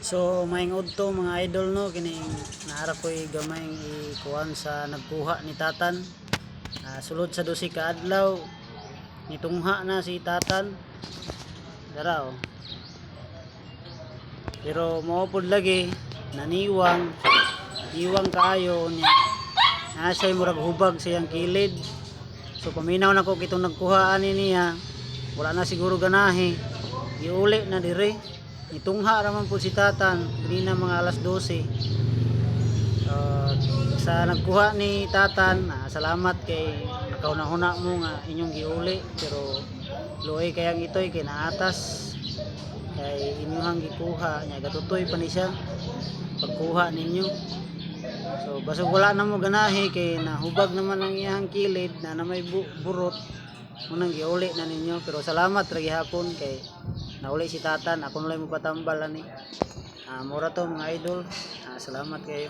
So maingod to mga idol no, kining naara ko'y gamayng ikuan sa nagkuha ni Tatan. Sulod sa 12 ka adlaw nitungha na si Tatan. Dara oh. Pero mao pod lagi naniwang iwang kaayo niya. Asay murag hubag sa iyang kilid. So paminaw na ko kitong nagkuhaan niya. Wala na siguro ganahe. Giuli na dire. Itungha raman po si Tatan, ganina mga alas 12. Sa nagkuha ni Tatan, salamat kay nakauna-huna mo nga inyong giuli, pero luoy kayang itoy kay naatas kay inyong gikuha nya gatutoy pa ni siya pagkuha ninyo. So basig wala na mo ganahi kay nahubag naman ang iyang kilid na may burot munang giuli na ninyo, pero salamat ra gihapon kay nauli si Tatan. Ako nulay mo patambal ani. Mura to mga idol. Salamat kayo.